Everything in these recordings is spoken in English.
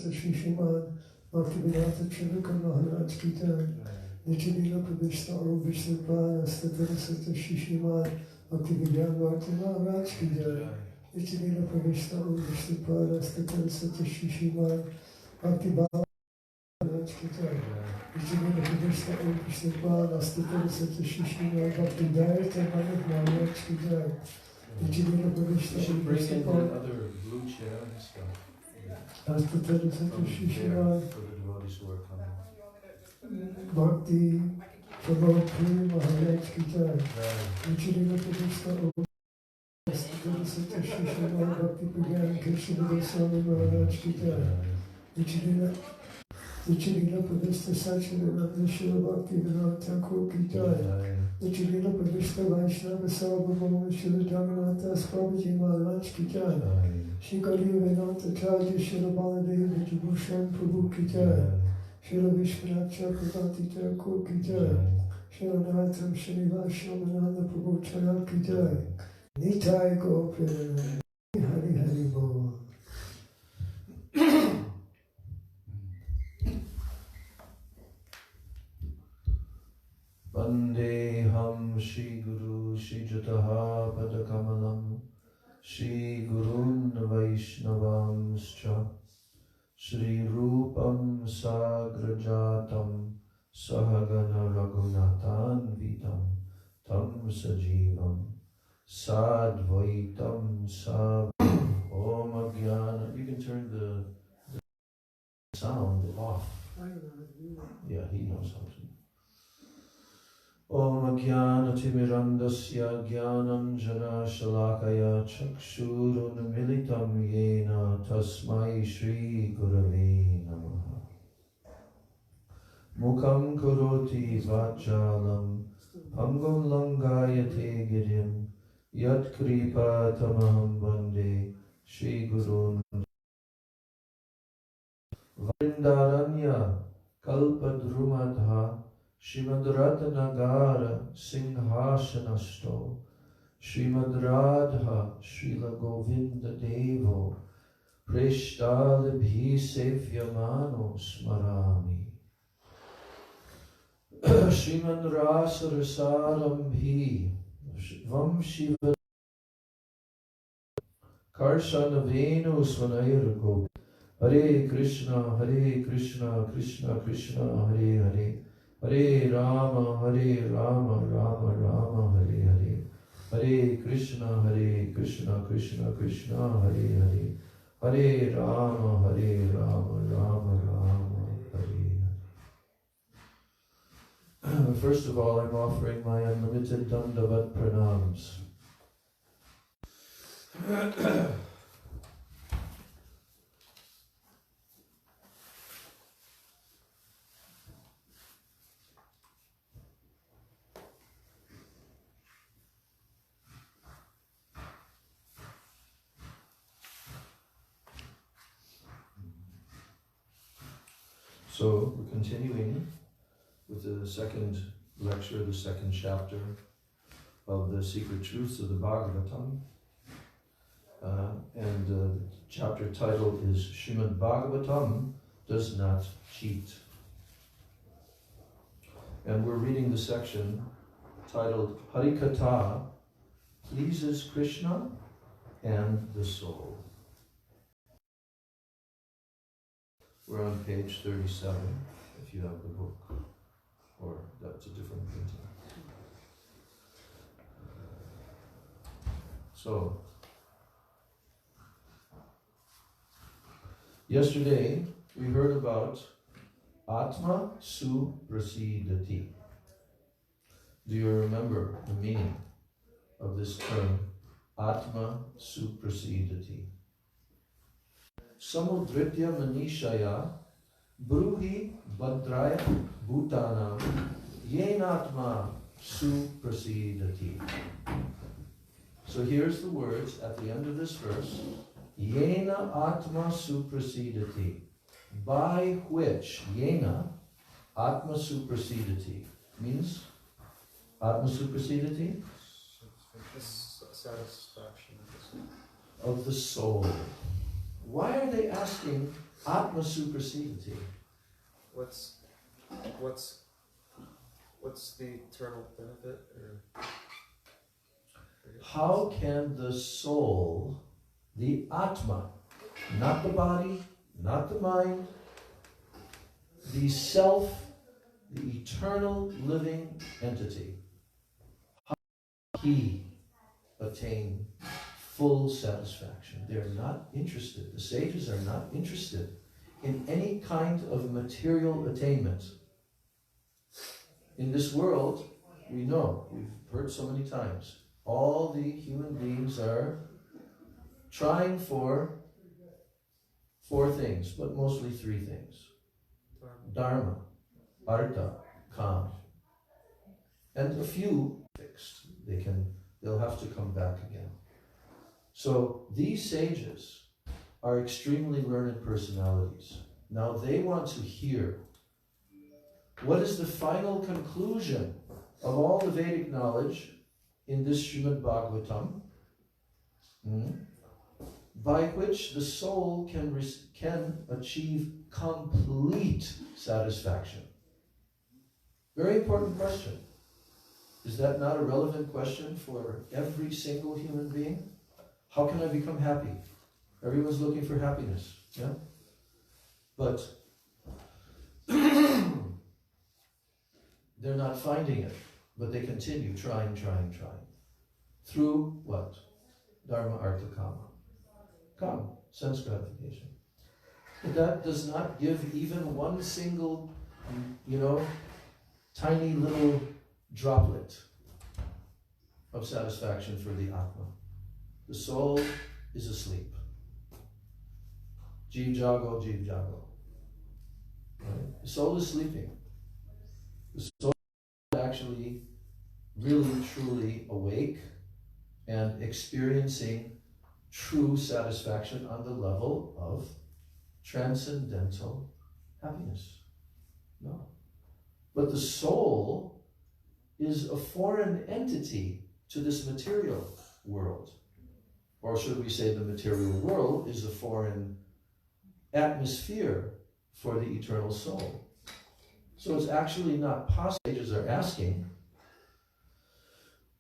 Shishimad Bhaktivedanta Chivika Maharaj Ki Jai. Nichidila Pravishta Om Vishnupada Statarasata Shishimad Bhaktivedanta Bhakti Maharaj Ki Jai. Nichidila Pravishta Om Vishnupada Statarasata Shishimad Bhakti Maharaj Ki Jai. Nichidila Pravishta Om Vishnupada Statarasata Shishimad Bhakti Dayata Maharaj Ki Jai. Nichidila Pravishta Om Vishnupada other blue chair and stuff. Statarasata Shishimad For the devotees who are coming. Bhakti Prabhu Maharaj Ki Jai. Nichidila Pravishta Om Statarasata Shishimad Bhakti Pragyan Keshavada Swami Maharaj Ki Jai. Nichidila Pravishta Sachidananda Shiva Bhakti Vinod Thakur Ki Jai. Nichidila Pravishta Vaishnava Sarvabhauma Shila Jagannath Prabhuji Maharaj Ki Jai. Shri Gauri Vedanta Charya Shila Baladev Vijabhushan Prabhu Ki Jai. Shila Vishwanath Chakravarti Thakur Ki Jai. Shila Narottam Srinivas Prabhu Chaya Ki Jai. Nitai Gopal Hari Hari Bol. Vandeham Shri Guru Shri Jataha Padakamalam Shri Gurun Vaishnavamscha Shri Rupam Sagrajatam Sahagana Raghunathan Vitam Tam Sajivam Sadvaitam Sav Om Ajnana. You can turn the sound off. Yeah, he knows how to. Om Ajnana-timirandasya Jnananjana Shalakaya Chakshurunmilitam Yena Tasmai Shri Gurave Namaha. Mukam Karoti Vachalam Pangam Langayate Girim Yat Kripa Tamaham Vande Shri Gurun Vrindaranya Kalpadrumadha Srimad Ratnagara Singhasanasto Srimad Radha Srila Govinda Devo Prishtalibhi Sevyamano Smarami Srimad Rasarasarambi Vam Shiva Karsanavenu Svanayargo Hare Krishna Krishna Krishna Hare Hare Hare Rama, Rama Rama, Hare Hare. Hare Krishna, Krishna Krishna, Hare Hare. Hare Rama, Rama Rama, Hare Hare. First of all, I'm offering my unlimited Dandavat pranams. So, we're continuing with the second lecture, the second chapter of the Secret Truths of the Bhagavatam. And the chapter title is Srimad Bhagavatam Does Not Cheat. And we're reading the section titled Harikatha Pleases Krishna and the Soul. We're on page 37, if you have the book, or that's a different printing. So, yesterday we heard about Atma Suprasidati. Do you remember the meaning of this term, Atma Suprasidati? Samudritya Manishaya Bruhi Bhadraya Bhutanam Yenatma Suprasidati. So here's the words at the end of this verse. Yena Atma Suprasidati. By which, Yena Atma Suprasidati means Atma Suprasidati? Satisfaction of the soul. Why are they asking Atma supersedity. What's the eternal benefit? Or How can the soul, the Atma, not the body, not the mind, the self, the eternal living entity, how can he attain full satisfaction? They're not interested. The sages are not interested in any kind of material attainment. In this world, we know, we've heard so many times, all the human beings are trying for 4 things, but mostly 3 things. Dharma, Artha, Kama. And a few fixed. They'll have to come back again. So these sages are extremely learned personalities. Now they want to hear what is the final conclusion of all the Vedic knowledge in this Srimad Bhagavatam, by which the soul can achieve complete satisfaction. Very important question. Is that not a relevant question for every single human being? How can I become happy? Everyone's looking for happiness, yeah? But they're not finding it, but they continue trying. Through what? Dharma, Artha, Kama. Kama, sense gratification. But that does not give even one single, tiny little droplet of satisfaction for the Atma. The soul is asleep. Jeev jago, jeev jago. Right? The soul is sleeping. The soul is actually really, truly awake and experiencing true satisfaction on the level of transcendental happiness. No. But the soul is a foreign entity to this material world. Or should we say the material world is a foreign atmosphere for the eternal soul. So it's actually not possible. Sages are asking,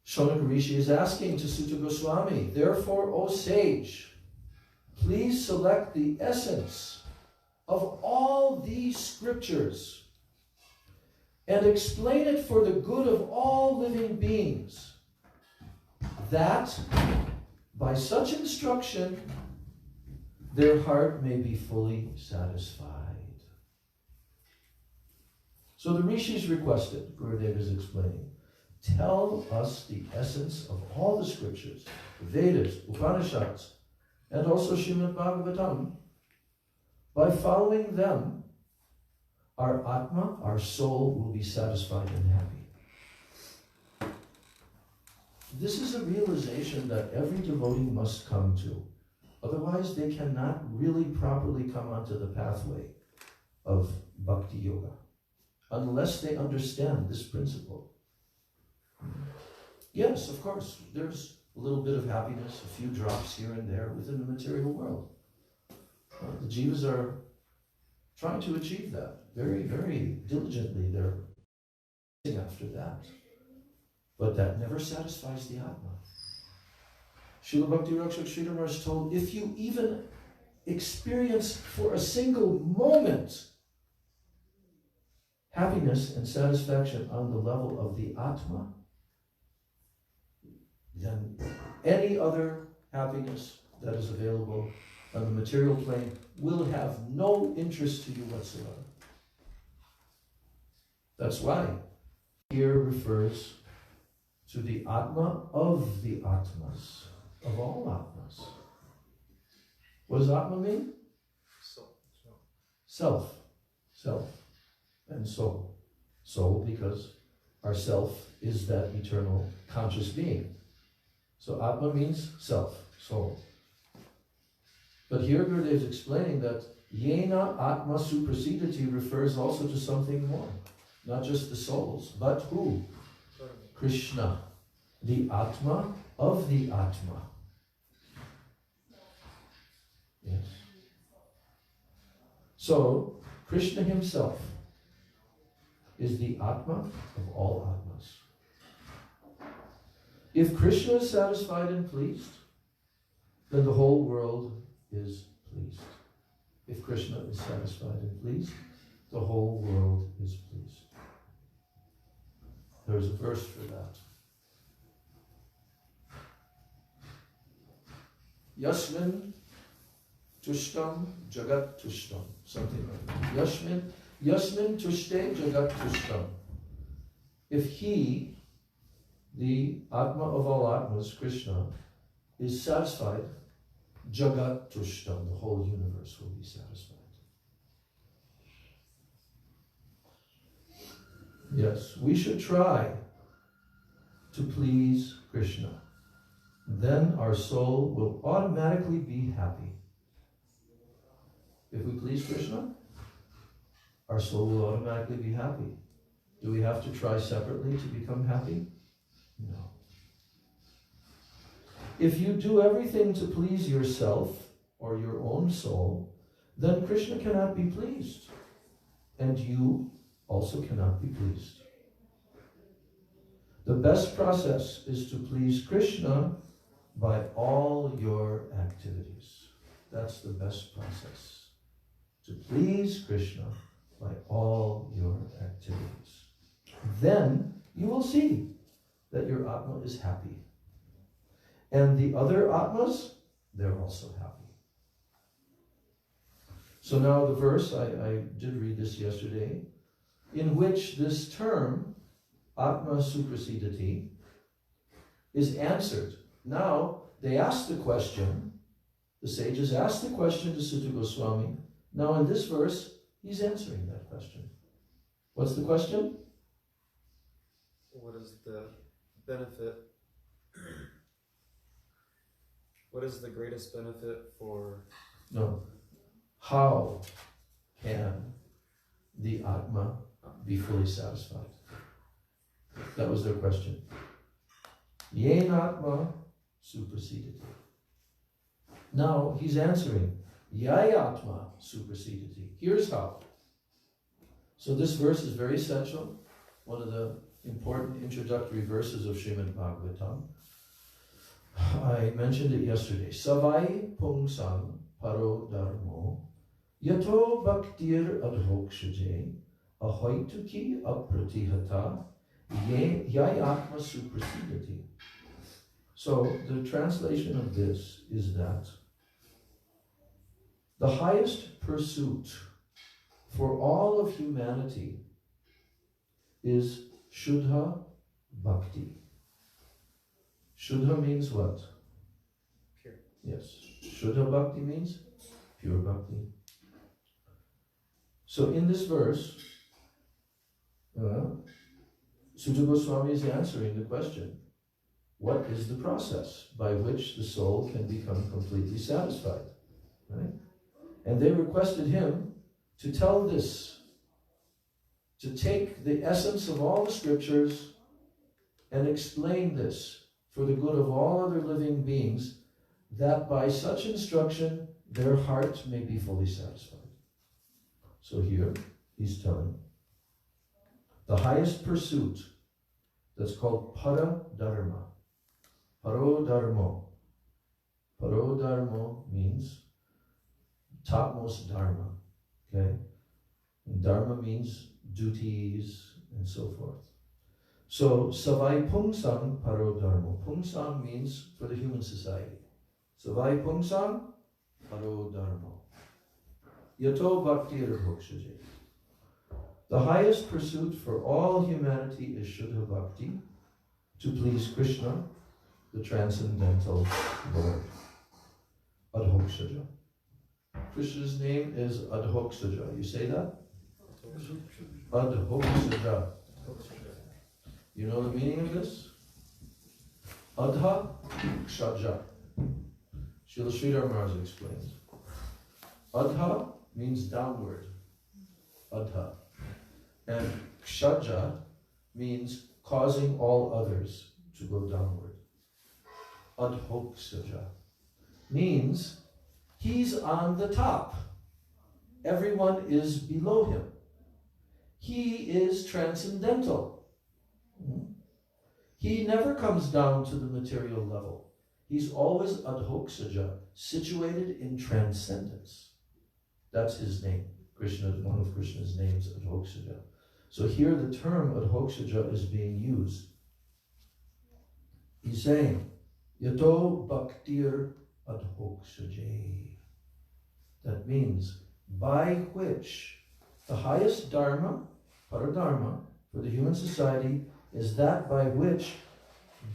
Shonaka Rishi is asking to Sutta Goswami, therefore, O sage, please select the essence of all these scriptures and explain it for the good of all living beings, that by such instruction their heart may be fully satisfied. So the rishis requested, Gurudev is explaining, tell us the essence of all the scriptures, the Vedas, Upanishads, and also Srimad Bhagavatam. By following them, our Atma, our soul, will be satisfied and happy. This is a realization that every devotee must come to. Otherwise, they cannot really properly come onto the pathway of Bhakti Yoga, unless they understand this principle. Yes, of course, there's a little bit of happiness, a few drops here and there within the material world. The jivas are trying to achieve that very, very diligently. They're after that. But that never satisfies the Atma. Srila Bhakti Rakshak Sridhar is told, if you even experience for a single moment happiness and satisfaction on the level of the Atma, then any other happiness that is available on the material plane will have no interest to you whatsoever. That's why here refers to the Atma of the Atmas, of all Atmas. What does Atma mean? Self. Self. And soul. Soul because our self is that eternal conscious being. So Atma means self, soul. But here Gurudev is explaining that Yena Atma Suprasidati refers also to something more. Not just the souls, but who? Krishna, the Atma of the Atma. Yes. So, Krishna himself is the Atma of all Atmas. If Krishna is satisfied and pleased, then the whole world is pleased. If Krishna is satisfied and pleased, the whole world is pleased. There's a verse for that. Yasmin tushtam jagat tushtam. Something like that. Yasmin tushte jagat tushtam. If he, the Atma of all Atmas, Krishna, is satisfied, jagat tushtam, the whole universe will be satisfied. Yes, we should try to please Krishna. Then our soul will automatically be happy. If we please Krishna, our soul will automatically be happy. Do we have to try separately to become happy? No. If you do everything to please yourself or your own soul, then Krishna cannot be pleased. And you also cannot be pleased. The best process is to please Krishna by all your activities. That's the best process. To please Krishna by all your activities. Then you will see that your Atma is happy. And the other Atmas, they're also happy. So now the verse, I did read this yesterday, in which this term, Atma Suprasidati, is answered. Now, they ask the question, the sages ask the question to Suta Goswami. Now in this verse, he's answering that question. What's the question? What is the benefit? What is the greatest benefit for... No. How can the Atma be fully satisfied? That was their question. Yen Atma Suprasidati. Now he's answering. Yai Atma Suprasidati. Here's how. So this verse is very essential. One of the important introductory verses of Srimad Bhagavatam. I mentioned it yesterday. Savai Pungsang Paro Dharmo Yato Bhaktir Adhokshaje Ahoituki Apratihata Yai Atma Suprasidati. So the translation of this is that the highest pursuit for all of humanity is Shuddha Bhakti. Shuddha means what? Pure. Yes. Shuddha Bhakti means pure Bhakti. So in this verse, Suta Goswami is answering the question, what is the process by which the soul can become completely satisfied? Right? And they requested him to tell this, to take the essence of all the scriptures and explain this for the good of all other living beings, that by such instruction their heart may be fully satisfied. So here he's telling the highest pursuit, that's called Para Dharma. Paro Dharmo. Paro Dharmo means topmost Dharma. Okay? And Dharma means duties and so forth. So Savai Pungsang Paro Dharmo. Pungsang means for the human society. Savai Pungsang Paro Dharmo. Yato Bhakti Adhokshaje. The highest pursuit for all humanity is Shuddha Bhakti, to please Krishna, the transcendental Lord. Adhokshaja. Krishna's name is Adhokshaja. You say that? Adhokshaja. You know the meaning of this? Adha Kshaja. Srila Sridhar Maharaj explains. Adha means downward. Adha. And Kshaja means causing all others to go downward. Adhokshaja means he's on the top everyone is below him. He is transcendental. He never comes down to the material level. He's always adhoksaja, situated in transcendence. That's his name. Krishna, one of Krishna's names, adhoksaja. So here the term adhoksaja is being used. He's saying, yato bhaktir adhoksaje. That means, by which the highest dharma, paradharma, for the human society is that by which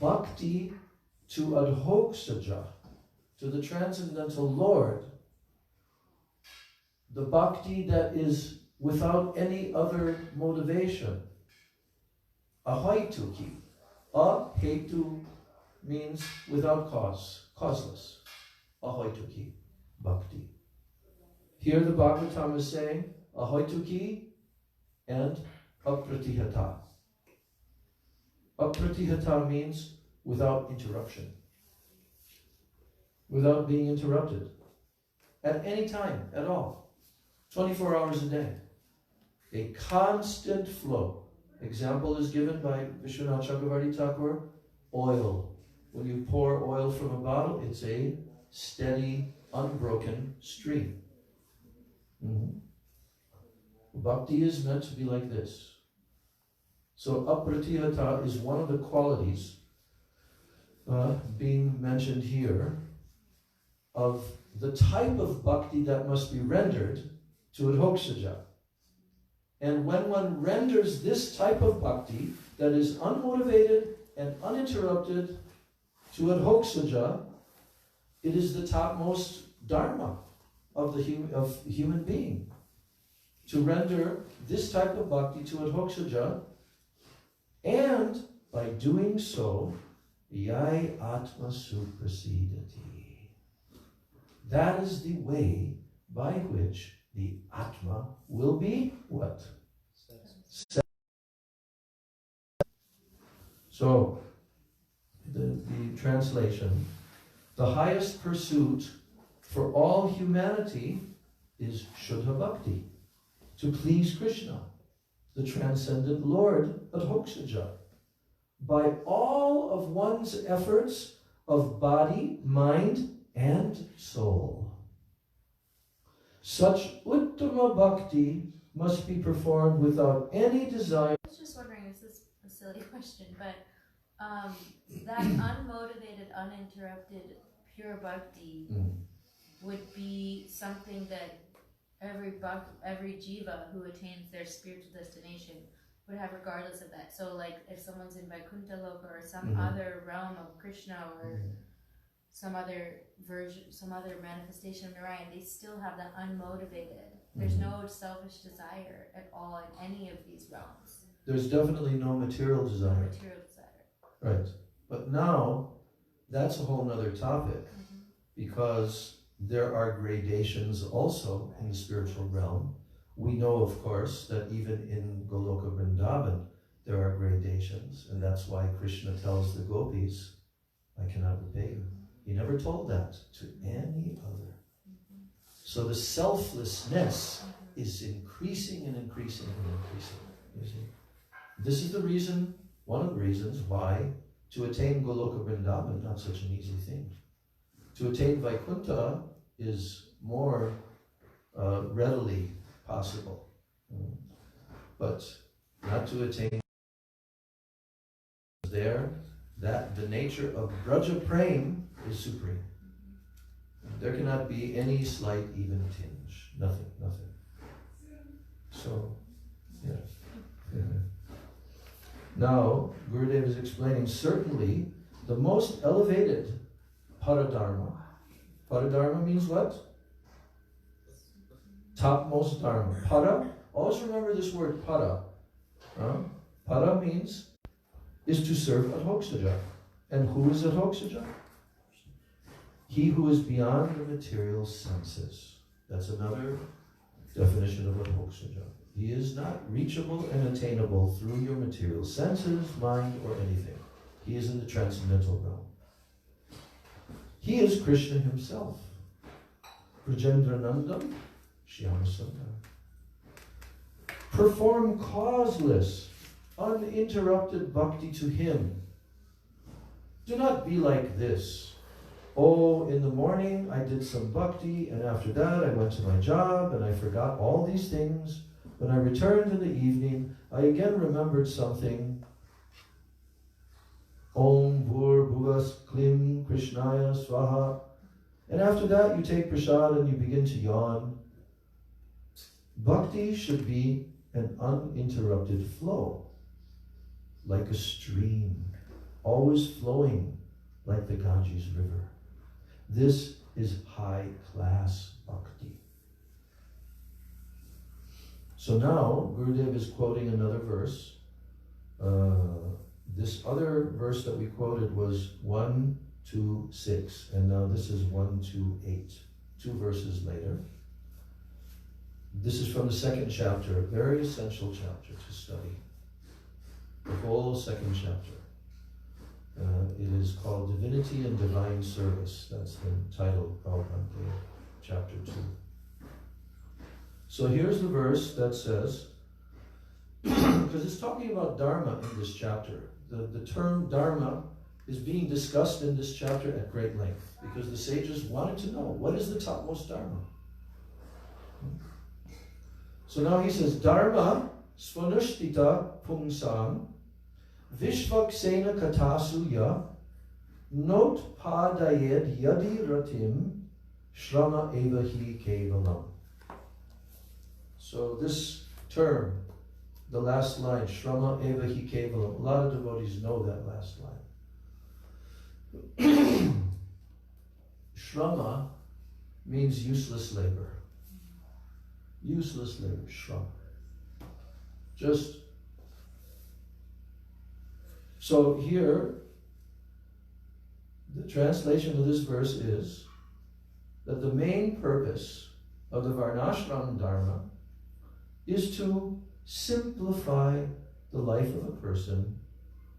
bhakti to adhoksaja, to the transcendental Lord, the bhakti that is without any other motivation, ahaituki. Ahetu means without cause, causeless. Ahaituki, bhakti. Here the Bhagavatam is saying ahaituki and apratihata. Apratihata means without interruption, without being interrupted at any time at all, 24 hours a day. A constant flow. Example is given by Vishwanath Chakravarti Thakur, oil. When you pour oil from a bottle, it's a steady, unbroken stream. Bhakti is meant to be like this. So apratihata is one of the qualities being mentioned here of the type of bhakti that must be rendered to adhoksaja. And when one renders this type of bhakti that is unmotivated and uninterrupted to adhoksaja, it is the topmost dharma of the human being. To render this type of bhakti to adhoksaja, and by doing so, yai atma suprasidati. That is the way by which the Atma will be what? So, the translation, the highest pursuit for all humanity is Shuddha Bhakti, to please Krishna, the transcendent Lord adhoksaja, by all of one's efforts of body, mind, and soul. Such uttama bhakti must be performed without any desire. I was just wondering, this is a silly question, but that unmotivated, uninterrupted, pure bhakti would be something that every jiva who attains their spiritual destination would have regardless of that. So like if someone's in Vaikuntha Loka or some other realm of Krishna or some other version, some other manifestation of Narayan, they still have that unmotivated. There's no selfish desire at all in any of these realms. There's definitely no material desire. No material desire. Right. But now, that's a whole nother topic, because there are gradations also in the spiritual realm. We know, of course, that even in Goloka Vrindavan, there are gradations, and that's why Krishna tells the gopis, I cannot repay you. He never told that to any other. So the selflessness is increasing and increasing and increasing. You see? This is the reason, one of the reasons why to attain Goloka Vrindavan not such an easy thing. To attain Vaikuntha is more readily possible, but not to attain there. That the nature of Braja Prem is supreme. There cannot be any slight even tinge. Nothing. So, yeah. Now, Gurudev is explaining, certainly the most elevated paradharma. Paradharma means what? Topmost dharma. Para, always remember this word para. Para means is to serve adhoksaja. And who is adhoksaja? He who is beyond the material senses. That's another definition of adhoksaja. He is not reachable and attainable through your material senses, mind, or anything. He is in the transcendental realm. He is Krishna himself. Brajendranandam, Shyama Sundar. Perform causeless, uninterrupted bhakti to him. Do not be like this. Oh, in the morning I did some bhakti, and after that I went to my job, and I forgot all these things. When I returned in the evening, I again remembered something. Om Bhur Bhuvas Klim Krishnaya Swaha. And after that you take prasad and you begin to yawn. Bhakti should be an uninterrupted flow, like a stream, always flowing like the Ganges River. This is high-class bhakti. So now, Gurudev is quoting another verse. This other verse that we quoted was 1, 2, 6, and now this is 1, 2, 8, 2 verses later. This is from the second chapter, a very essential chapter to study. The whole second chapter. It is called Divinity and Divine Service. That's the title of chapter 2. So here's the verse that says, because it's talking about Dharma in this chapter. The term Dharma is being discussed in this chapter at great length because the sages wanted to know, what is the topmost Dharma? So now he says, Dharma svanushtita pungsam vishvaksena katasuya not padayed yadi ratim shrama evahi kevalam. So this term, the last line, Shrama evahi kevalam, a lot of devotees know that last line. Shrama means useless labor. Useless labor, Shrama. Just, so here, the translation of this verse is that the main purpose of the Varnashram Dharma is to simplify the life of a person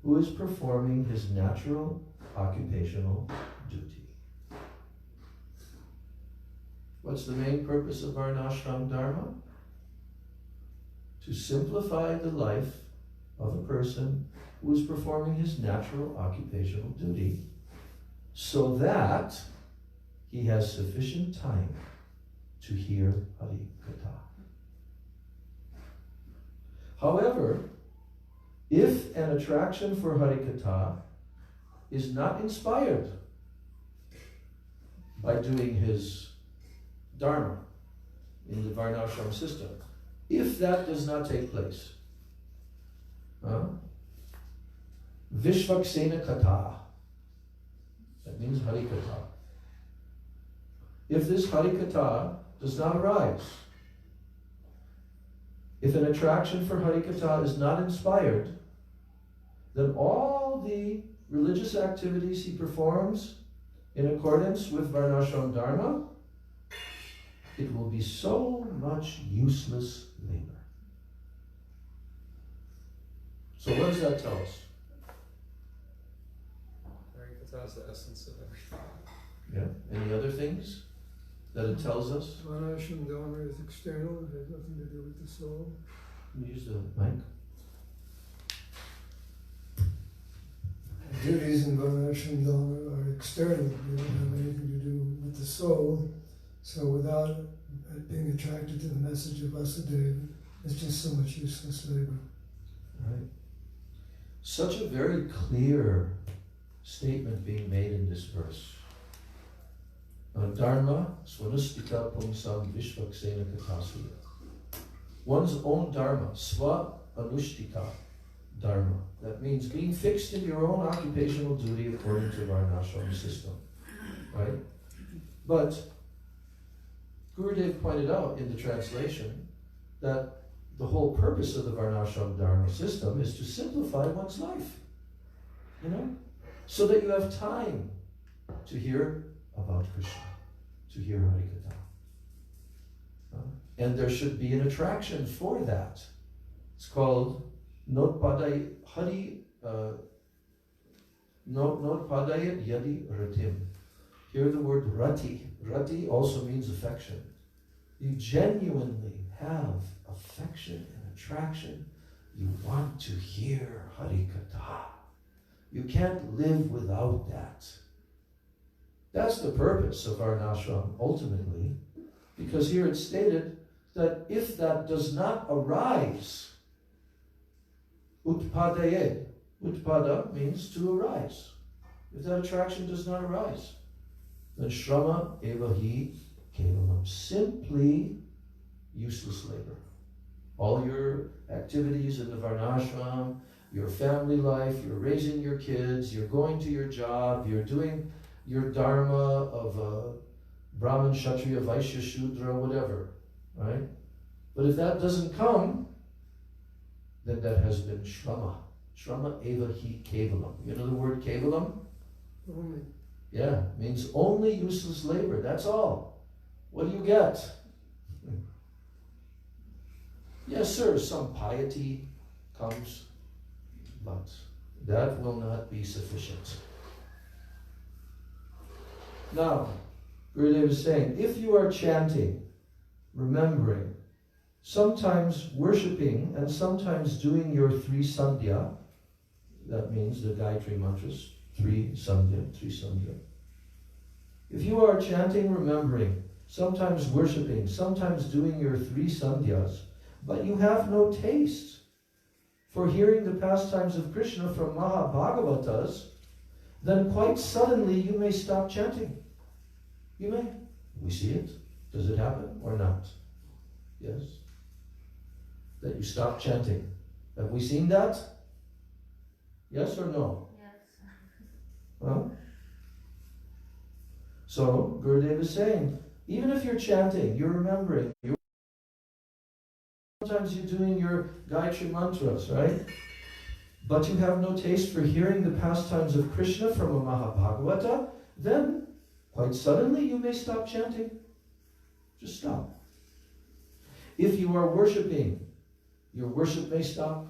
who is performing his natural occupational duty. What's the main purpose of Varnashram Dharma? To simplify the life of a person who is performing his natural occupational duty so that he has sufficient time to hear Hari Katha. However, if an attraction for Hari Katha is not inspired by doing his Dharma in the Varnashram system, if that does not take place, Vishvaksena Katha, that means Hari Katha. If this Hari Katha does not arise, if an attraction for Hari Katha is not inspired, then all the religious activities he performs in accordance with Varnashram Dharma, it will be so much useless labor. So what does that tell us? Hari Katha is the essence of everything. Yeah. Any other things that it tells us? Varnashram Dharma is external, it has nothing to do with the soul. Can you use the mic? Duties in Varnashram Dharma are external, they don't have anything to do with the soul. So without being attracted to the message of Vasudeva, it's just so much useless labor. Right. Such a very clear statement being made in this verse. Dharma svanustika pungsam vishvaksena kathasuya. One's own dharma, sva anushtika dharma. That means being fixed in your own occupational duty according to Varnashram system. Right? But Gurudev pointed out in the translation that the whole purpose of the Varnashram Dharma system is to simplify one's life. You know? So that you have time to hear about Krishna, to hear Hari Katha. And there should be an attraction for that. It's called Notpadayat Yadi Ratim. Here the word rati. Rati also means affection. you genuinely have affection and attraction, you want to hear Harikatha. You can't live without that. That's the purpose of our ashram ultimately, because here it's stated that if that does not arise, utpadaye, utpada means to arise. If that attraction does not arise, then shrama evahi kevalam, simply useless labor. All your activities in the varnashram, your family life, you're raising your kids, you're going to your job, you're doing your dharma of Brahman, Kshatriya, Vaishya, Shudra, whatever, right? But if that doesn't come, then that has been shrama. Shrama eva hi kevalam. You know the word kevalam? Only. Yeah, means only useless labor, that's all. What do you get? Yes, sir, some piety comes, but that will not be sufficient. Now, Gurudev is saying, if you are chanting, remembering, sometimes worshipping, and sometimes doing your 3 sandhya, that means the Gayatri mantras, 3 sandhya. If you are chanting, remembering, sometimes worshipping, sometimes doing your 3 sandhyas, but you have no taste for hearing the pastimes of Krishna from Mahabhagavatas, then quite suddenly you may stop chanting. You may. We see it. Does it happen or not? Yes. That you stop chanting. Have we seen that? Yes or no? Yes. Huh? So, Gurudev is saying, even if you're chanting, you're remembering, sometimes you're doing your Gayatri mantras, right? But you have no taste for hearing the pastimes of Krishna from a Mahabhagavata, then quite suddenly you may stop chanting. Just stop. If you are worshipping, your worship may stop.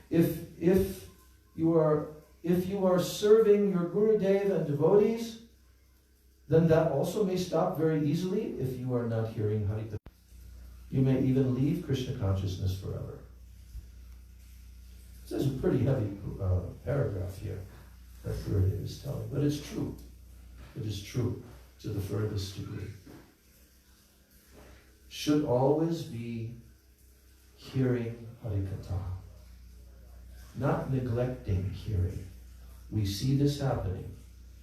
If you are serving your Gurudev and devotees, then that also may stop very easily if you are not hearing Harikatha. You may even leave Krishna consciousness forever. This is a pretty heavy paragraph here that Gurudev is telling, but it's true. It is true to the furthest degree. Should always be hearing Harikatha, not neglecting hearing. We see this happening,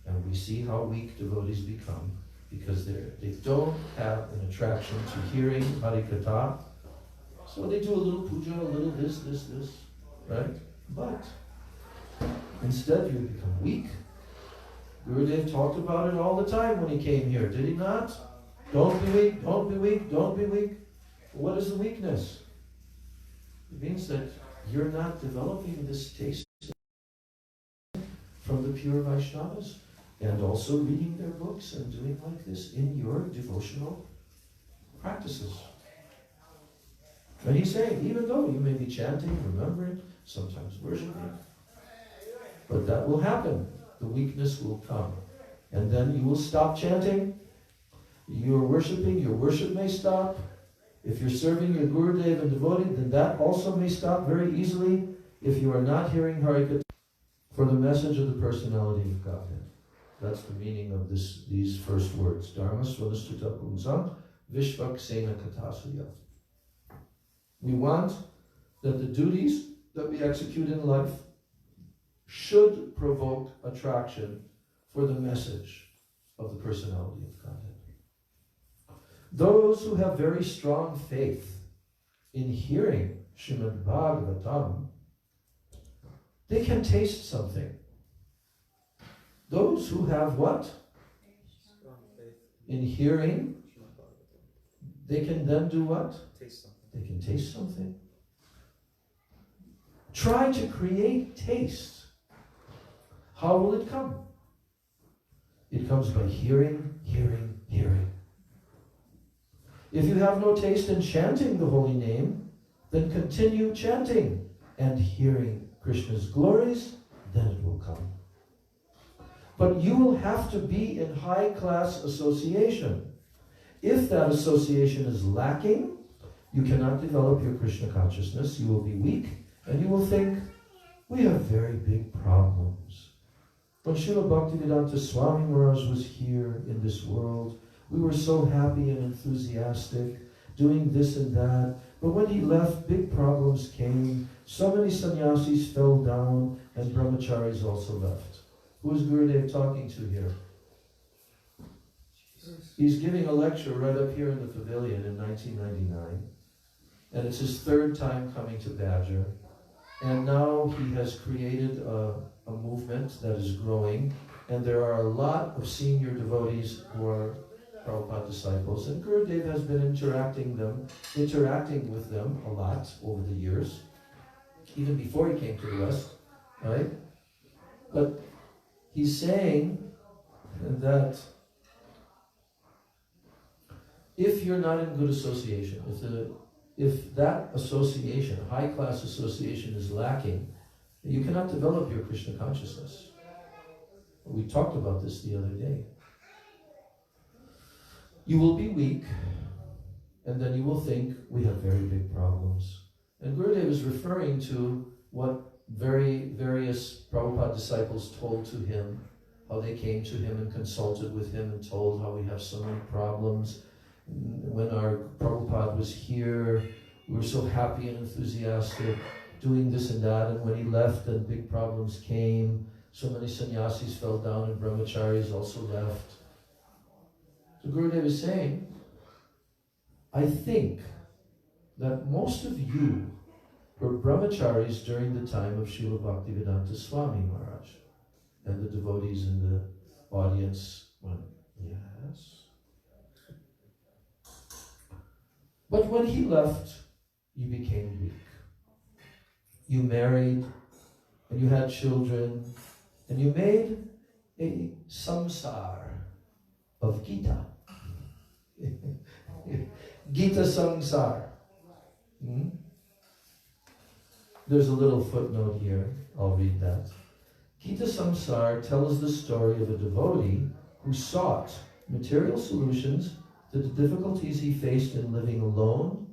and we see how weak devotees become because they don't have an attraction to hearing Harikatha. So they do a little puja, a little this, right? But instead you become weak. Gurudev talked about it all the time when he came here, did he not? Don't be weak, don't be weak, don't be weak. What is the weakness? It means that you're not developing this taste from the pure Vaishnavas, and also reading their books and doing like this in your devotional practices. And he's saying, even though you may be chanting, remembering, sometimes worshiping, but that will happen. The weakness will come. And then you will stop chanting. You're worshipping, your worship may stop. If you're serving your Gurudev and devotee, then that also may stop very easily if you are not hearing Harikatha for the message of the personality of Godhead. That's the meaning of these first words. Dharma swanastuta punsam vishvaksena katasaya. We want that the duties that we execute in life should provoke attraction for the message of the personality of Godhead. Those who have very strong faith in hearing Srimad Bhagavatam, they can taste something. Those who have what? Strong faith. In hearing, they can then do what? Taste something. They can taste something. Try to create taste. How will it come? It comes by hearing, hearing, hearing. If you have no taste in chanting the holy name, then continue chanting and hearing Krishna's glories, then it will come. But you will have to be in high-class association. If that association is lacking, you cannot develop your Krishna consciousness. You will be weak, and you will think, we have very big problems. When Srila Bhaktivedanta Swami Maharaj was here in this world, we were so happy and enthusiastic, doing this and that. But when he left, big problems came. So many sannyasis fell down, and brahmacharis also left. Who is Gurudev talking to here? He's giving a lecture right up here in the pavilion in 1999. And it's his third time coming to Badger. And now he has created a movement that is growing. And there are a lot of senior devotees who are Prabhupada disciples. And Gurudev has been interacting with them a lot over the years. Even before he came to the West, right? But he's saying that if you're not in good association, if that association, high-class association, is lacking, you cannot develop your Krishna consciousness. We talked about this the other day. You will be weak, and then you will think, we have very big problems. And Gurudev is referring to what various Prabhupada disciples told to him, how they came to him and consulted with him and told how we have so many problems. When our Prabhupada was here, we were so happy and enthusiastic, doing this and that, and when he left, then big problems came. So many sannyasis fell down and brahmacharis also left. So Gurudev is saying, I think that most of you were brahmacharis during the time of Srila Bhaktivedanta Swami Maharaj. And the devotees in the audience went, yes. But when he left, you became weak. You married, and you had children, and you made a samsar of Gita. Gita samsar. There's a little footnote here. I'll read that. Gita samsar tells the story of a devotee who sought material solutions to the difficulties he faced in living alone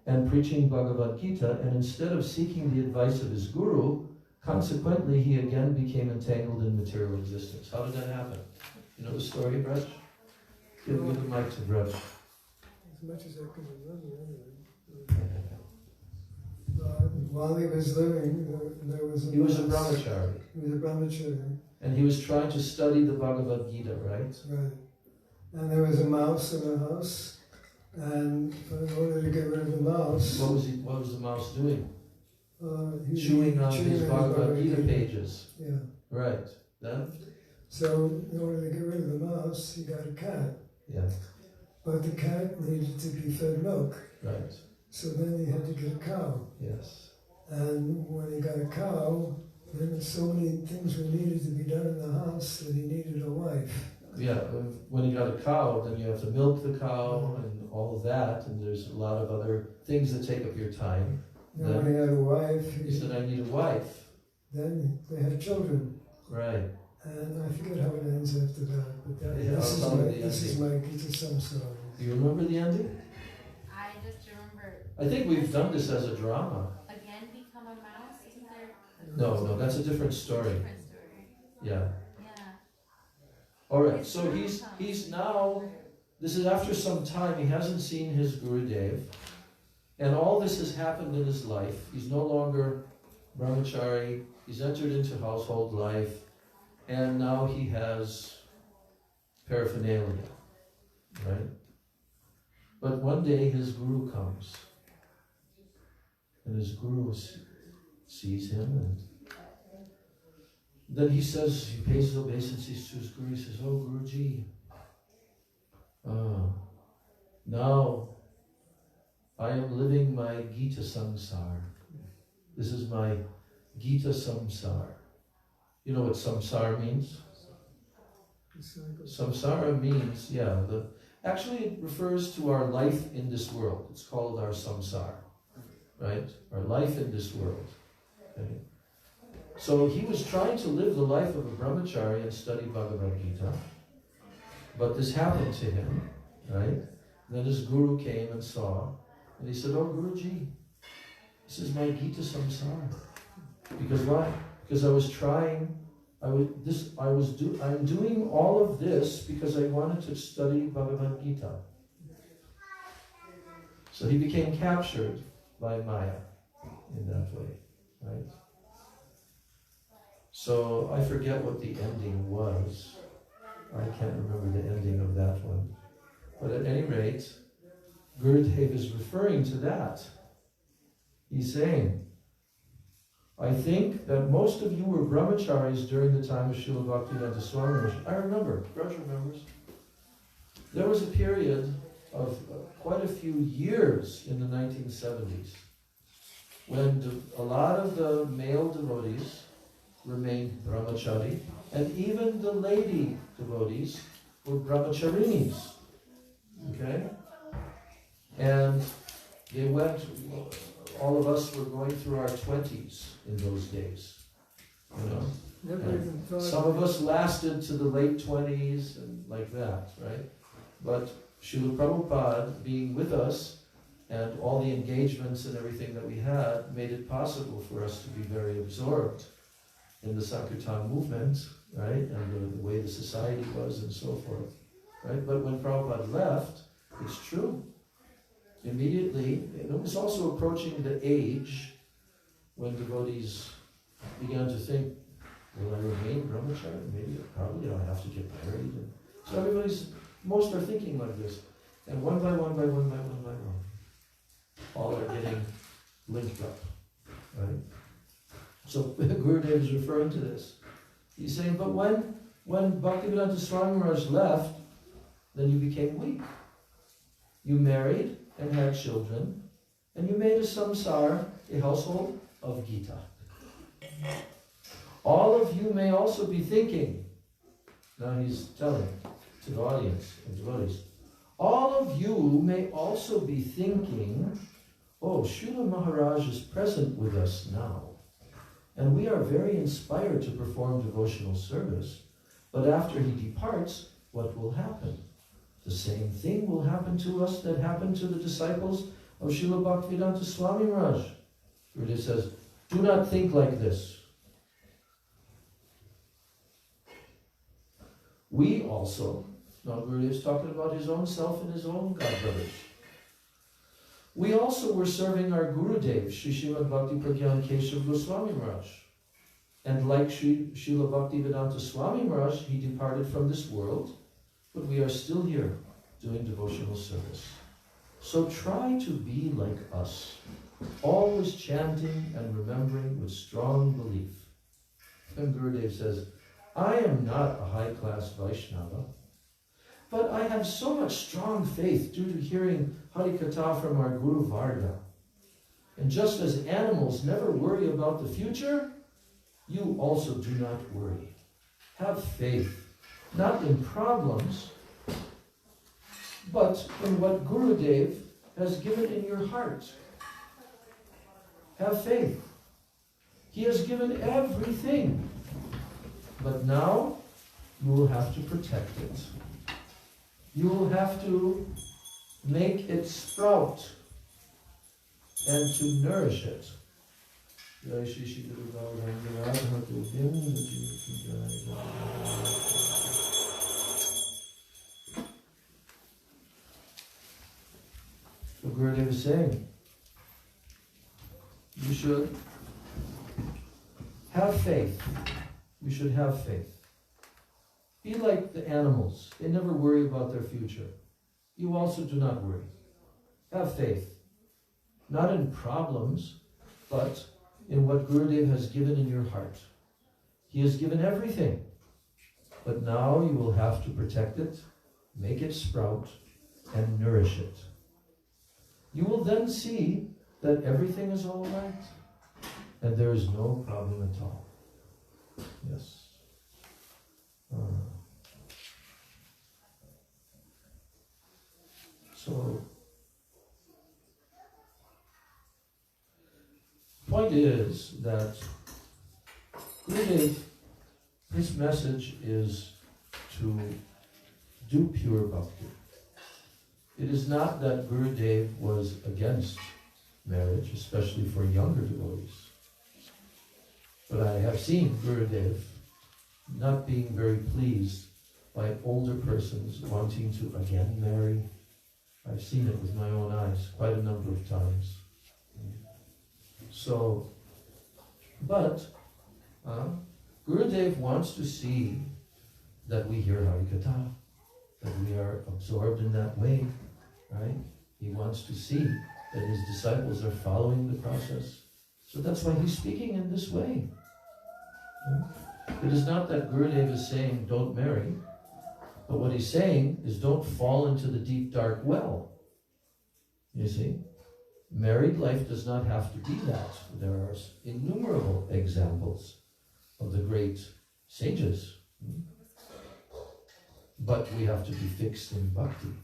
and preaching Bhagavad Gita, and instead of seeking the advice of his guru, consequently he again became entangled in material existence. How did that happen? You know the story, Braj? Give the mic to Braj. As much as I can remember, anyway. While he was living, there was He was a brahmachari. He was a brahmachari. And he was trying to study the Bhagavad Gita, right? Right. And there was a mouse in the house, and in order to get rid of the mouse... What was the mouse doing? Chewing on his Bhagavad Gita pages. Yeah. Right. Then? So, in order to get rid of the mouse, he got a cat. Yeah. But the cat needed to be fed milk. Right. So then he had to get a cow. Yes. And when he got a cow, then so many things were needed to be done in the house that he needed a wife. Yeah, when you got a cow, then you have to milk the cow and all of that, and there's a lot of other things that take up your time. Then when he had a wife, he said, I need a wife. Then they had children. Right. And I forget how it ends after that, but this is my Gita Samsara. Do you remember the ending? I just remember. I think we've done this as a drama. Again, become a mouse? Isn't there? No, that's a different story. Different story. Yeah. Yeah. All right. So he's now. This is after some time. He hasn't seen his Gurudev, and all this has happened in his life. He's no longer brahmachari. He's entered into household life, and now he has paraphernalia, right? But one day his guru comes, and his guru sees him, and then he says, he pays his obeisances to his guru. He says, "Oh, Guruji, now I am living my Gita Samsar. This is my Gita Samsar." You know what samsara means? Samsara means, actually it refers to our life in this world. It's called our samsara, right? Our life in this world. Okay? So he was trying to live the life of a brahmachari and study Bhagavad Gita, but this happened to him. right? Then his guru came and saw, and he said, "Oh, Guruji, this is my Gita Samsara." Because why? Because I'm doing all of this because I wanted to study Bhagavad Gita. So he became captured by Maya in that way, right? So I forget what the ending was. I can't remember the ending of that one. But at any rate, Gurudev is referring to that. He's saying, I think that most of you were brahmacharis during the time of Srila Bhaktivedanta Swami Maharaj. I remember, Raj remembers. There was a period of quite a few years in the 1970s when a lot of the male devotees remained brahmachari, and even the lady devotees were brahmacharinis. Okay? And they went, all of us were going through our 20s in those days. You know? Never even thought. Some of us lasted to the late 20s and like that, right? But Srila Prabhupada being with us and all the engagements and everything that we had made it possible for us to be very absorbed in the Sankirtan movement, right? And the way the society was and so forth, right? But when Prabhupada left, it's true. Immediately, it was also approaching the age when devotees began to think, will I remain brahmachari? Maybe, probably I'll have to get married. And so most are thinking like this. And one by one, all are getting linked up, right? So Gurudev is referring to this. He's saying, but when Bhaktivedanta Swami Maharaj left, then you became weak. You married and had children, and you made a samsara, a household of Gita. All of you may also be thinking, now he's telling to the audience and devotees, all of you may also be thinking, oh, Srila Maharaj is present with us now, and we are very inspired to perform devotional service, but after he departs, what will happen? The same thing will happen to us that happened to the disciples of Srila Bhaktivedanta Swami Maharaj. Gurudev says, do not think like this. We also, now Gurudev is talking about his own self and his own godbrothers. We also were serving our Gurudev, Sri Srimad Bhakti Pragyan Keshav Goswami Maharaj. And like Srila Bhaktivedanta Swami Maharaj, he departed from this world, but we are still here doing devotional service. So try to be like us, always chanting and remembering with strong belief. And Gurudev says, I am not a high-class Vaishnava, but I have so much strong faith due to hearing Harikatha from our Guru Varga. And just as animals never worry about the future, you also do not worry. Have faith, not in problems, but in what Gurudev has given in your heart. Have faith. He has given everything. But now, you will have to protect it. You will have to make it sprout and to nourish it. So Gurudev is saying, you should have faith. You should have faith. Be like the animals. They never worry about their future. You also do not worry. Have faith. Not in problems, but in what Gurudev has given in your heart. He has given everything. But now you will have to protect it, make it sprout, and nourish it. You will then see that everything is all right, and there is no problem at all. Yes. So, point is that Gurudev, his message is to do pure bhakti. It is not that Gurudev was against marriage, especially for younger devotees. But I have seen Gurudev not being very pleased by older persons wanting to again marry. I've seen it with my own eyes quite a number of times. So, but Gurudev wants to see that we hear Harikatha, that we are absorbed in that way, right? He wants to see that his disciples are following the process. So that's why he's speaking in this way. It is not that Gurudev is saying don't marry, but what he's saying is don't fall into the deep dark well. You see? Married life does not have to be that. There are innumerable examples of the great sages. But we have to be fixed in bhakti.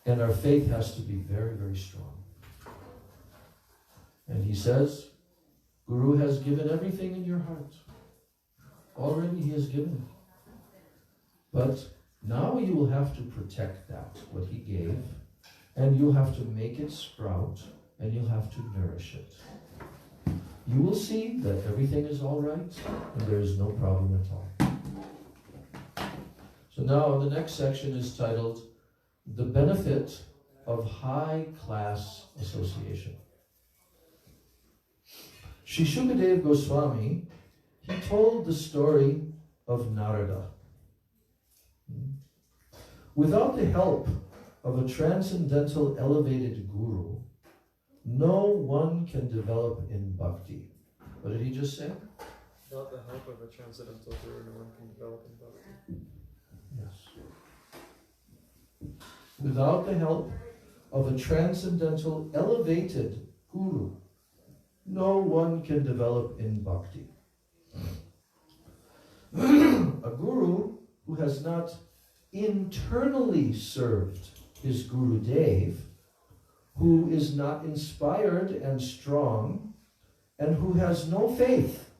And our faith has to be very, very strong. And he says, Guru has given everything in your heart. Already he has given. But now you will have to protect that, what he gave, and you'll have to make it sprout, and you'll have to nourish it. You will see that everything is all right, and there is no problem at all. So now the next section is titled, The Benefit of High-Class Association. Sri Shukadev Goswami, he told the story of Narada. Without the help of a transcendental elevated guru, no one can develop in bhakti. What did he just say? Without the help of a transcendental guru, no one can develop in bhakti. Yes. Without the help of a transcendental elevated guru, no one can develop in bhakti. A guru who has not internally served his Guru Dev, who is not inspired and strong, and who has no faith,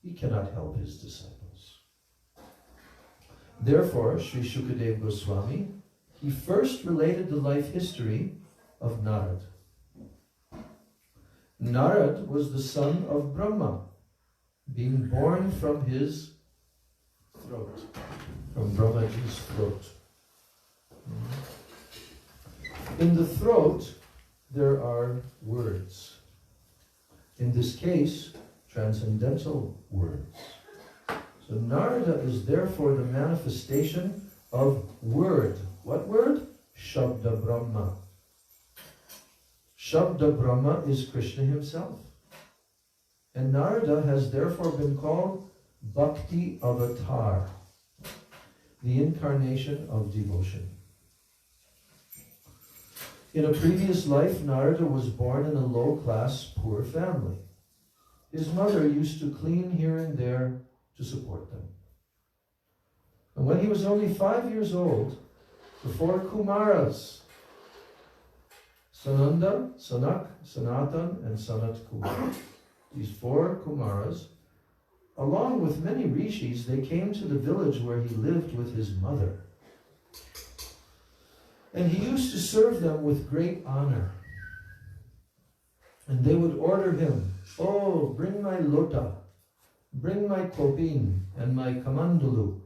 he cannot help his disciples. Therefore, Sri Shukadev Goswami, he first related the life history of Narad. Narad was the son of Brahma, being born from his throat, from Brahmaji's throat. In the throat, there are words. In this case, transcendental words. So Narada is therefore the manifestation of word. What word? Shabda Brahma. Shabda Brahma is Krishna himself. And Narada has therefore been called Bhakti Avatar, the incarnation of devotion. In a previous life, Narada was born in a low-class, poor family. His mother used to clean here and there to support them. And when he was only 5 years old, the four Kumaras, Sananda, Sanak, Sanatan, and Sanat Kumar, these four Kumaras, along with many rishis, they came to the village where he lived with his mother. And he used to serve them with great honor. And they would order him, "Oh, bring my lota, bring my kopin and my kamandulu.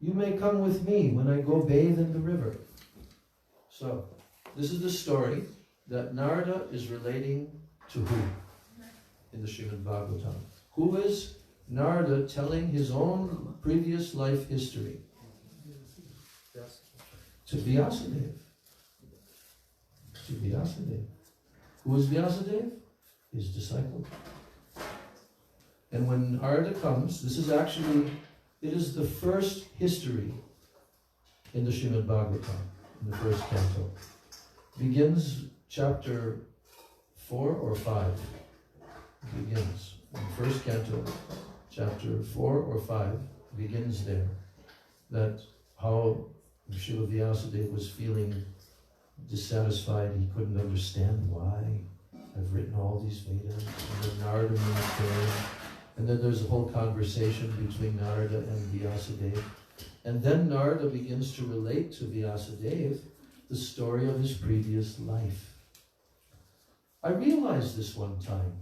You may come with me when I go bathe in the river." So, this is the story that Narada is relating to who in the Srimad Bhagavatam. Who is Narada telling his own previous life history? Yes. To Vyasadeva. To Vyasadeva. Who is Vyasadeva? His disciple. And when Narada comes, this is actually, it is the first history in the Srimad Bhagavatam, in the first canto. Begins chapter 4 or 5. Begins. In the first canto, chapter 4 or 5 begins there. That how Srila Vyasadeva was feeling dissatisfied. He couldn't understand why I've written all these Vedas. And then Narada Muni came. And then there's a whole conversation between Narada and Vyasadeva. And then Narada begins to relate to Vyasadeva the story of his previous life. I realized this one time,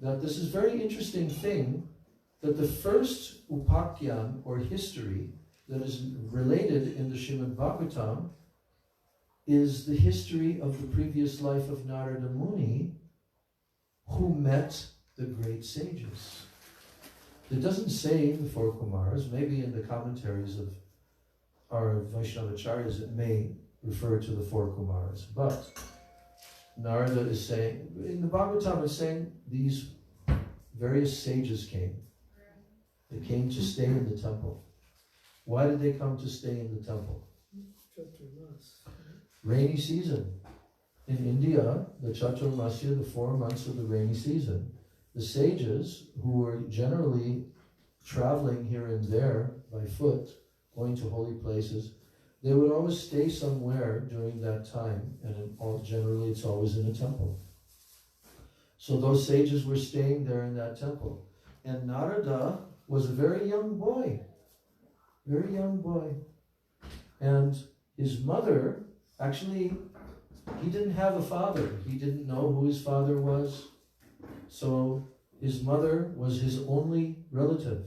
that this is a very interesting thing, that the first upakyan, or history, that is related in the Srimad Bhagavatam is the history of the previous life of Narada Muni, who met the great sages. It doesn't say the four Kumaras. Maybe in the commentaries of our Vaishnavacharyas it may refer to the four Kumaras, but Narada is saying, in the Bhagavatam it's saying these various sages came. They came to stay in the temple. Why did they come to stay in the temple? Rainy season. In India, the Chaturmasya, the 4 months of the rainy season, the sages, who were generally traveling here and there by foot, going to holy places, they would always stay somewhere during that time, and generally it's always in a temple. So those sages were staying there in that temple. And Narada was a very young boy. Very young boy. And his mother, actually, he didn't have a father. He didn't know who his father was. So his mother was his only relative.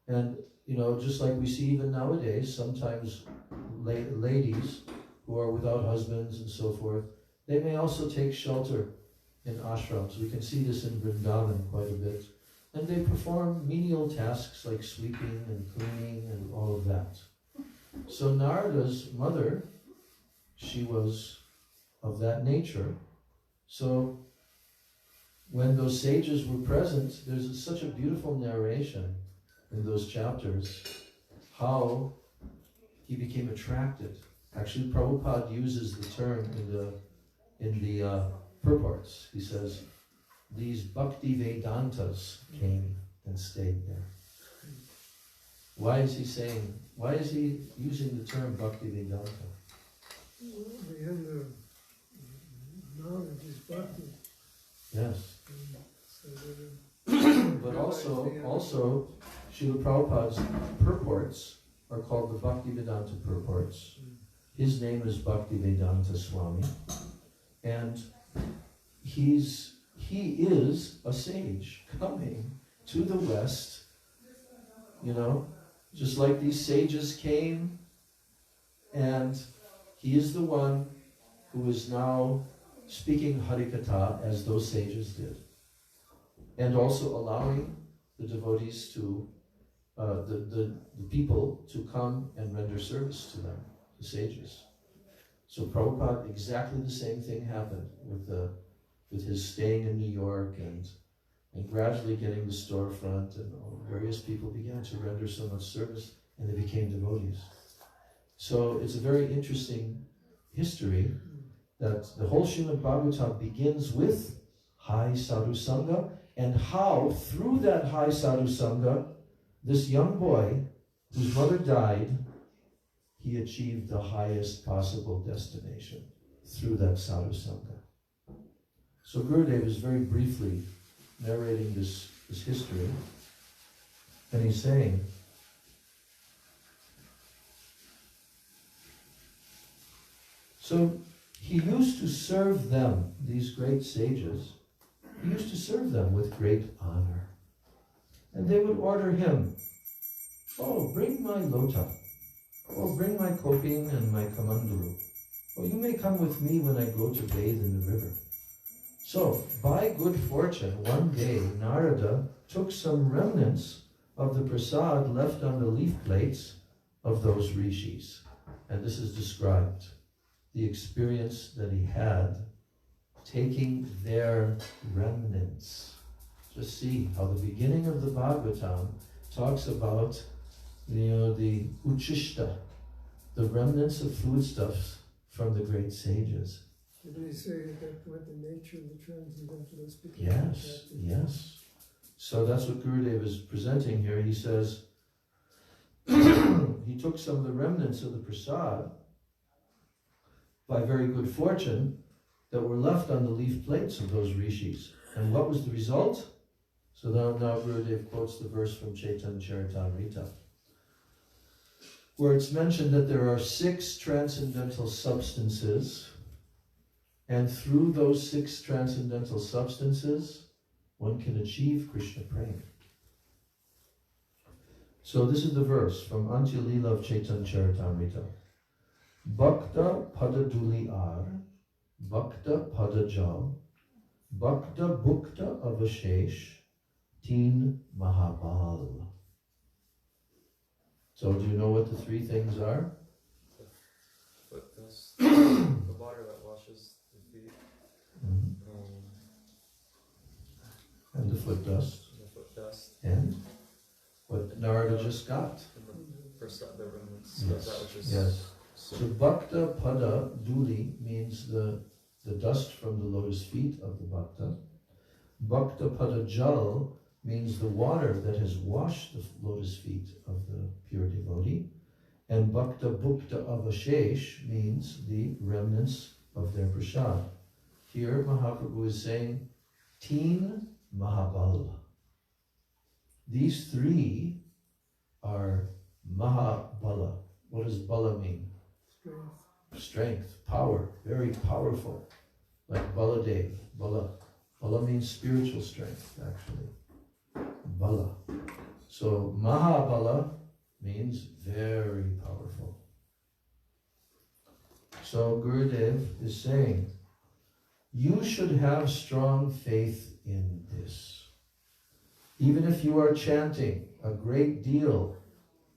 And, you know, just like we see even nowadays, sometimes ladies who are without husbands and so forth, they may also take shelter in ashrams. We can see this in Vrindavan quite a bit. And they perform menial tasks like sweeping and cleaning and all of that. So Narada's mother, she was of that nature. So when those sages were present, there's such a beautiful narration in those chapters, how he became attracted. Actually, Prabhupada uses the term in the purports. He says, these Bhakti Vedantas came and stayed there. Why is he using the term Bhakti Vedanta? The end of knowledge is bhakti. Yes. So But also, Srila Prabhupada's purports are called the Bhakti Vedanta purports. His name is Bhakti Vedanta Swami. And he is a sage coming to the West, you know, just like these sages came, and he is the one who is now speaking Harikatha as those sages did, and also allowing the devotees to, the people to come and render service to them, the sages. So Prabhupada, exactly the same thing happened with his staying in New York and gradually getting the storefront, and various people began to render so much service and they became devotees. So it's a very interesting history that the whole Srimad Bhagavatam begins with high sadhu sangha, and how through that high sadhu sangha, this young boy whose mother died, he achieved the highest possible destination through that sadhu sangha. So Gurudev is very briefly narrating this history, and he's saying, so he used to serve them, these great sages, he used to serve them with great honor. And they would order him, oh, bring my lota, oh, bring my coping and my kamanduru, oh, you may come with me when I go to bathe in the river. So, by good fortune, one day Narada took some remnants of the prasad left on the leaf plates of those rishis. And this is described, the experience that he had taking their remnants. Just see how the beginning of the Bhagavatam talks about, the uchishta, the remnants of foodstuffs from the great sages. did they say that what the nature of the transcendental is? Yes. So that's what Gurudev is presenting here. He says, he took some of the remnants of the prasad, by very good fortune, that were left on the leaf plates of those rishis. And what was the result? So now Gurudev quotes the verse from Chaitanya Charitamrita. where it's mentioned that there are 6 transcendental substances, and through those 6 transcendental substances, one can achieve Krishna prema. So this is the verse from Antya Leela of Chaitanya Charitamrita. Bhakta pada duli ar, bhakta pada jal, bhakta bhukta avashesh, teen mahabal. So do you know what the 3 things are? Foot dust, the water that washes the feet, And the foot dust. And what Narada just got. and the prasad, the remnants, Yes. that which is Yes. So Bhakta Pada Duli means the dust from the lotus feet of the Bhakta. Bhakta Pada Jal means the water that has washed the lotus feet of the pure devotee. And Bhakta Bhukta Avashesh means the remnants of their prasad. Here Mahaprabhu is saying, Teen Mahabal. These 3 are Mahabala. What does Bala mean? Strength, power, very powerful. Like Baladev. Bala means spiritual strength, actually. Bala. So Mahabala means very powerful. So Gurudev is saying, you should have strong faith in this. Even if you are chanting a great deal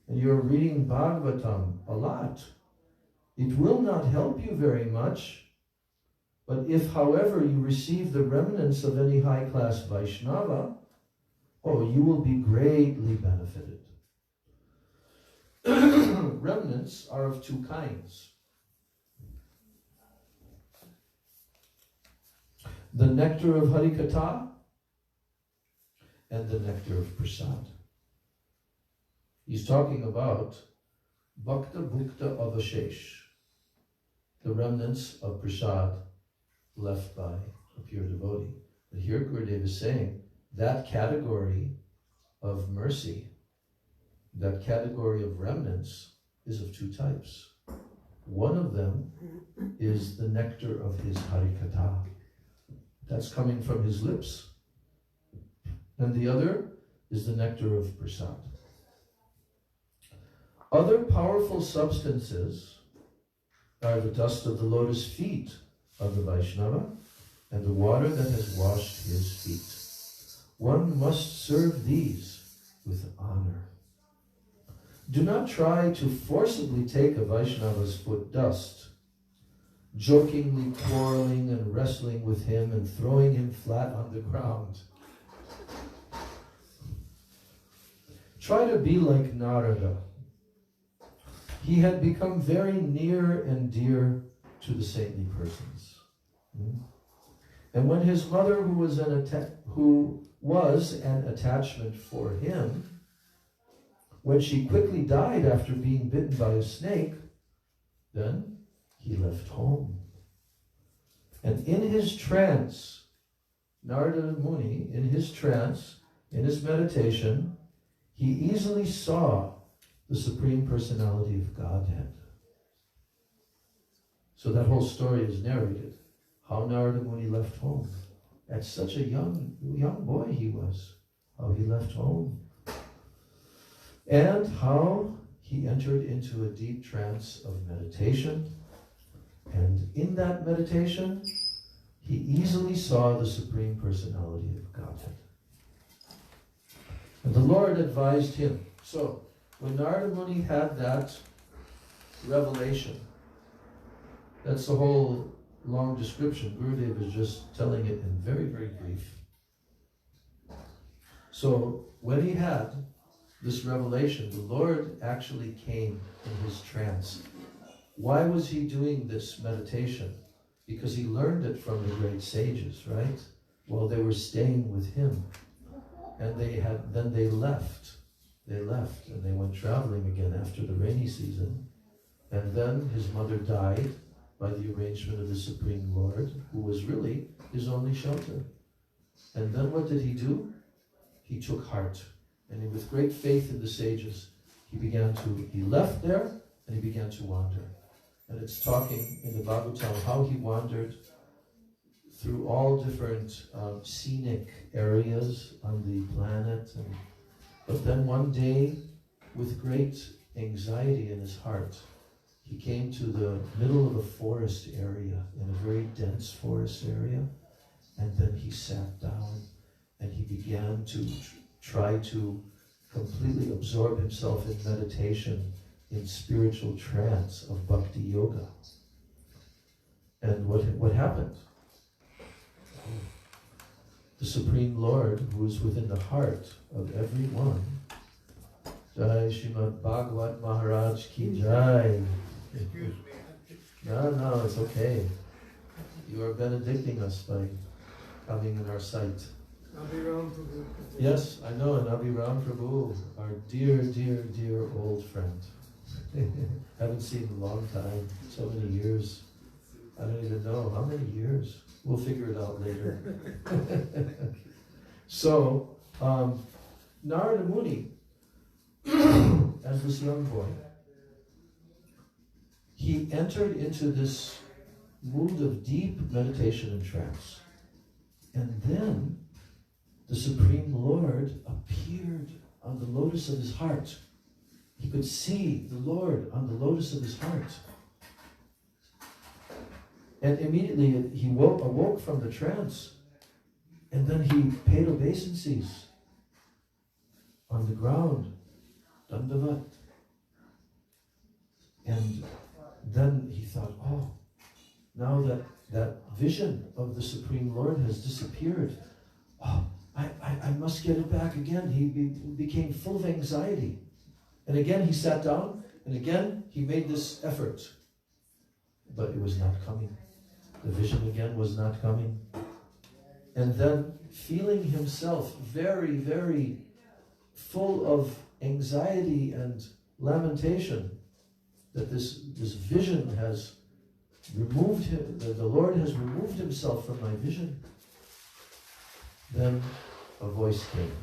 and you're reading Bhagavatam a lot, it will not help you very much. But if, however, you receive the remnants of any high-class Vaishnava, you will be greatly benefited. Remnants are of 2 kinds. The nectar of Harikatha and the nectar of Prasad. He's talking about Bhakta Bhukta Avashesh, the remnants of Prasad left by a pure devotee. But here Gurudev is saying that category of mercy, that category of remnants, is of 2 types. One of them is the nectar of his Harikatha. That's coming from his lips. And the other is the nectar of Prasad. Other powerful substances are the dust of the lotus feet of the Vaishnava and the water that has washed his feet. One must serve these with honor. Do not try to forcibly take a Vaishnava's foot dust, jokingly quarreling and wrestling with him and throwing him flat on the ground. Try to be like Narada. He had become very near and dear to the saintly persons. And when his mother, who was an attachment for him, when she quickly died after being bitten by a snake, then he left home. And in his trance, Narada Muni, in his trance, in his meditation, he easily saw the Supreme Personality of Godhead. So that whole story is narrated, how Narada Muni left home. At such a young boy he was, how he left home. And how he entered into a deep trance of meditation. And in that meditation, he easily saw the Supreme Personality of Godhead. And the Lord advised him. So, when Narada Muni had that revelation, that's the whole long description. Gurudev is just telling it in very, very brief. So, when he had this revelation, the Lord actually came in his trance. Why was he doing this meditation? Because he learned it from the great sages, right? While they were staying with him. And then they left. They left and they went traveling again after the rainy season. And then his mother died by the arrangement of the Supreme Lord, who was really his only shelter. And then what did he do? He took heart. And with great faith in the sages, he left there and he began to wander. And it's talking in the Bhagavatam how he wandered through all different scenic areas on the planet. But then one day, with great anxiety in his heart, he came to the middle of a forest area, in a very dense forest area, and then he sat down and he began to try to completely absorb himself in meditation, in spiritual trance of bhakti yoga. And what happened? The Supreme Lord, who is within the heart of everyone, Jai Srimad Bhagavat Maharaj Ki Jai. Excuse me. No, it's okay. You are benedicting us by coming in our sight. Abhiram Prabhu. Yes, I know, and Abhiram Prabhu, our dear, dear, dear old friend. Haven't seen in a long time, so many years. I don't even know how many years. We'll figure it out later. So, Narada Muni, as this young boy, he entered into this mood of deep meditation and trance. And then the Supreme Lord appeared on the lotus of his heart. He could see the Lord on the lotus of his heart. And immediately he awoke from the trance. And then he paid obeisances on the ground. Dandavat. And then he thought, oh, now that vision of the Supreme Lord has disappeared. Oh, I must get it back again. He became full of anxiety. And again he sat down, and again he made this effort. But it was not coming. The vision again was not coming. And then, feeling himself very, very full of anxiety and lamentation, that this vision has removed him, that the Lord has removed himself from my vision. Then a voice came,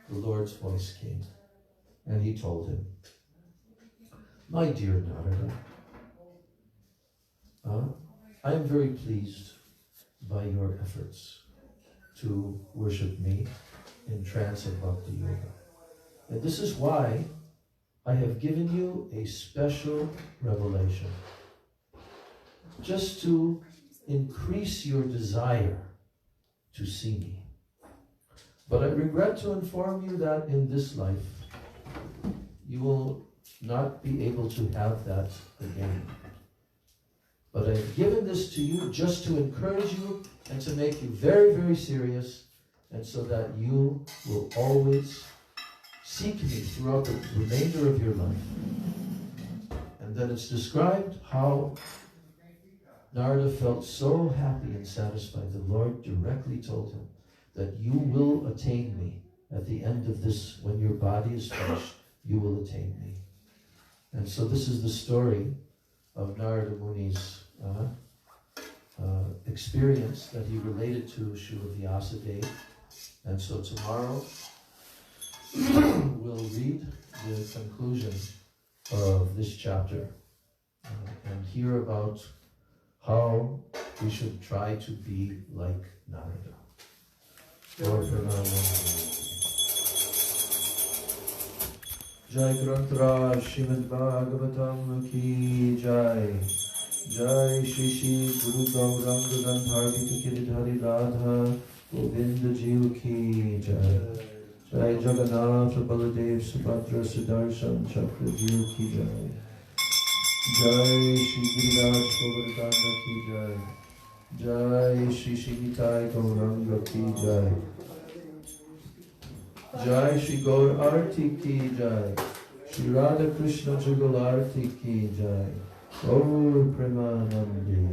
the Lord's voice came, and he told him, my dear Narada, I am very pleased by your efforts to worship me in trance and bhakti yoga. And this is why I have given you a special revelation, just to increase your desire to see me. But I regret to inform you that in this life, you will not be able to have that again. But I've given this to you just to encourage you and to make you very, very serious, and so that you will always seek me throughout the remainder of your life. And then it's described how Narada felt so happy and satisfied. The Lord directly told him that you will attain me at the end of this. When your body is finished, you will attain me. And so this is the story of Narada Muni's experience that he related to Srila Vyasadeva. And so tomorrow we'll read the conclusion of this chapter and hear about how we should try to be like Narada. Lord Pranam. Jai Granth Srimad Bhagavatam Ki Jai. Jai Shri Shri Guru Gauranga Gandharvika Giridhari Radha Govinda Jiva Ki Jai. Jai Jagannath Baladev Subhadra Sudarshan Chakra Jiva Ki Jai. Jai Shri Giriraj Govardhana Ki Jai. Jai Shri Shri Nitai Gauranga Ki Jai. Jai Shri Gaur Arti Ki Jai. Shri Radha Krishna Jugal Arti Ki Jai. Gaur Premanandi.